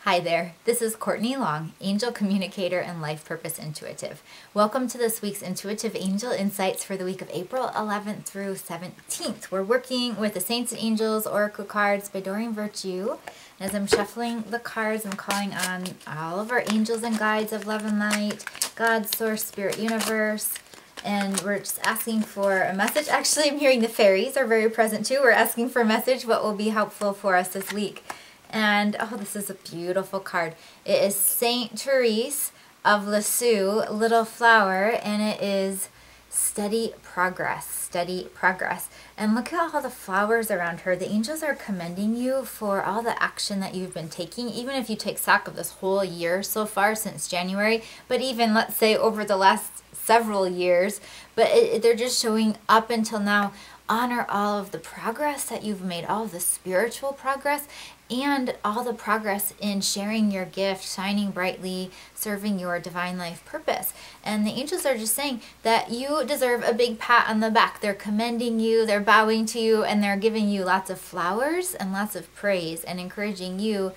Hi there, this is Courtney Long, Angel Communicator and Life Purpose Intuitive. Welcome to this week's Intuitive Angel Insights for the week of April 11th through 17th. We're working with the Saints and Angels Oracle cards by Doreen Virtue. As I'm shuffling the cards, I'm calling on all of our angels and guides of love and light, God, Source, Spirit, Universe, and we're just asking for a message. Actually, I'm hearing the fairies are very present too. We're asking for a message, what will be helpful for us this week. And, oh, this is a beautiful card. It is Saint Therese of Lisieux, Little Flower, and it is steady progress, steady progress. And look at all the flowers around her. The angels are commending you for all the action that you've been taking, even if you take stock of this whole year so far since January, but even, let's say, over the last several years. But they're just showing up until now. Honor all of the progress that you've made, all of the spiritual progress, and all the progress in sharing your gift, shining brightly, serving your divine life purpose. And the angels are just saying that you deserve a big pat on the back. They're commending you, they're bowing to you, and they're giving you lots of flowers and lots of praise and encouraging you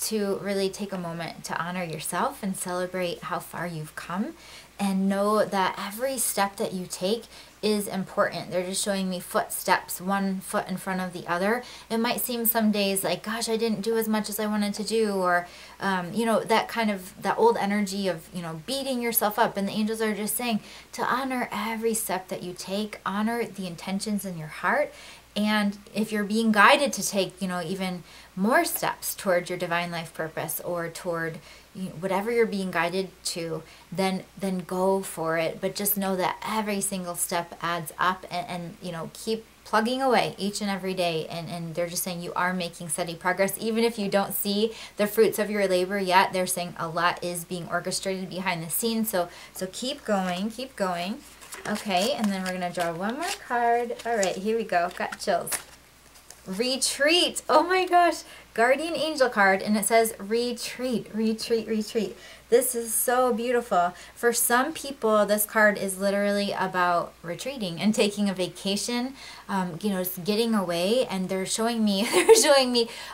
to really take a moment to honor yourself and celebrate how far you've come. And know that every step that you take is important. They're just showing me footsteps, one foot in front of the other. It might seem some days like, gosh, I didn't do as much as I wanted to do, or, that kind of, that old energy of, beating yourself up. And the angels are just saying to honor every step that you take, honor the intentions in your heart. And if you're being guided to take, even more steps toward your divine life purpose or toward whatever you're being guided to, then go for it. But just know that every single step adds up, and keep plugging away each and every day. And they're just saying you are making steady progress. Even if you don't see the fruits of your labor yet, they're saying a lot is being orchestrated behind the scenes. So keep going, keep going. Okay, and then we're going to draw one more card. All right, here we go. Got chills. Retreat. Oh my gosh. Guardian Angel card, and it says retreat, retreat, retreat. This is so beautiful. For some people, this card is literally about retreating and taking a vacation, just getting away. And they're showing me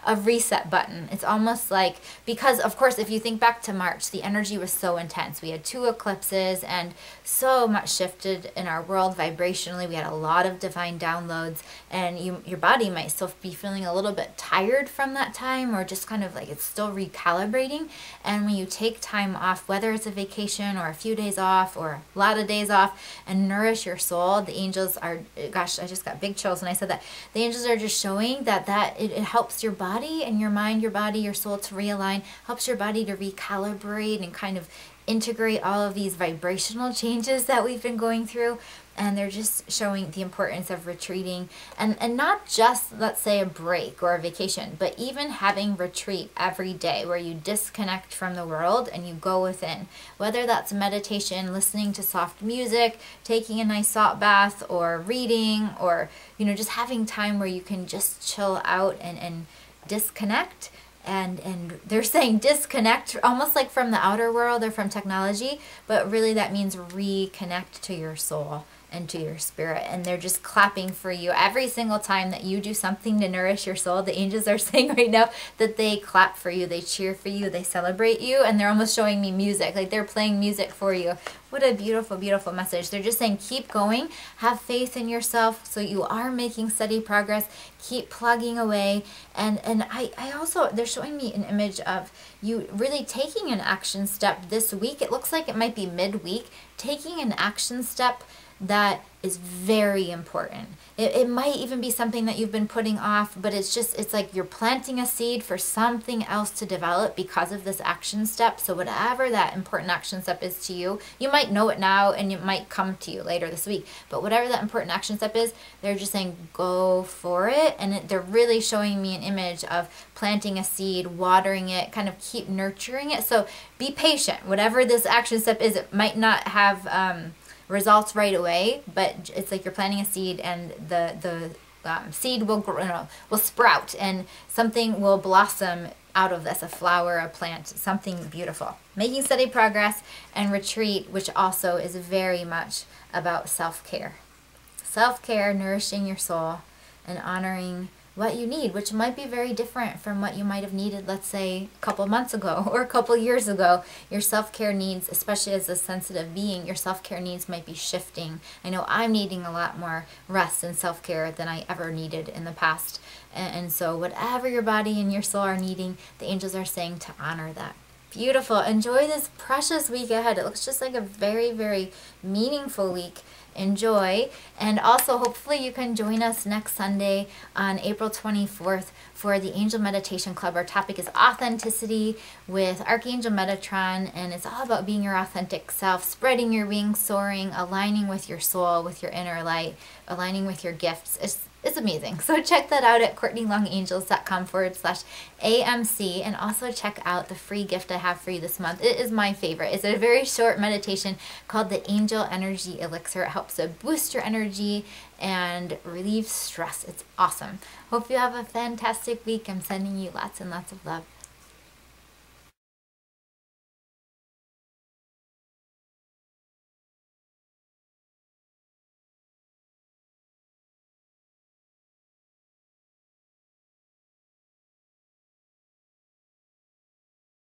a reset button. It's almost like, because of course, if you think back to March, the energy was so intense. We had 2 eclipses and so much shifted in our world vibrationally. We had a lot of divine downloads, and your body might still be feeling a little bit tired from that time, or just kind of like it's still recalibrating. And when you take time off, whether it's a vacation or a few days off or a lot of days off, and nourish your soul, the angels are, gosh, I just got big chills when I said that. The angels are just showing that it helps your body and your mind, your body, your soul to realign, helps your body to recalibrate and kind of integrate all of these vibrational changes that we've been going through. And they're just showing the importance of retreating, and not just, let's say, a break or a vacation, but even having retreat every day where you disconnect from the world and you go within. Whether that's meditation, listening to soft music, taking a nice salt bath, or reading, or, just having time where you can just chill out and disconnect. And they're saying disconnect almost like from the outer world or from technology, but really that means reconnect to your soul and to your spirit. And they're just clapping for you every single time that you do something to nourish your soul. The angels are saying right now that they clap for you, they cheer for you, they celebrate you, and they're almost showing me music, like they're playing music for you. What a beautiful, beautiful message. They're just saying keep going, have faith in yourself, so you are making steady progress, keep plugging away. And I also, they're showing me an image of you really taking an action step this week. It looks like it might be midweek, taking an action step that is very important. It might even be something that you've been putting off, but it's like you're planting a seed for something else to develop because of this action step. So whatever that important action step is to you, you might know it now and it might come to you later this week, but whatever that important action step is, they're just saying go for it. And they're really showing me an image of planting a seed, watering it, kind of keep nurturing it. So be patient. Whatever this action step is, it might not have results right away, but it's like you're planting a seed, and the seed will grow, will sprout, and something will blossom out of this, a flower, a plant, something beautiful. Making steady progress, and retreat, which also is very much about self-care. Self-care, nourishing your soul, and honoring what you need, which might be very different from what you might have needed, let's say, a couple months ago or a couple years ago. Your self-care needs, especially as a sensitive being, your self-care needs might be shifting. I know I'm needing a lot more rest and self-care than I ever needed in the past. And so whatever your body and your soul are needing, the angels are saying to honor that. Beautiful. Enjoy this precious week ahead. It looks just like a very, very meaningful week. Enjoy. And also, hopefully you can join us next Sunday on April 24th for the Angel Meditation Club. Our topic is authenticity with Archangel Metatron, and it's all about being your authentic self, spreading your wings, soaring, aligning with your soul, with your inner light, aligning with your gifts. It's amazing. So check that out at CourtneyLongAngels.com/AMC, and also check out the free gift I have for you this month. It is my favorite. It's a very short meditation called the Angel Energy Elixir. It helps to boost your energy and relieve stress. It's awesome. Hope you have a fantastic week. I'm sending you lots and lots of love.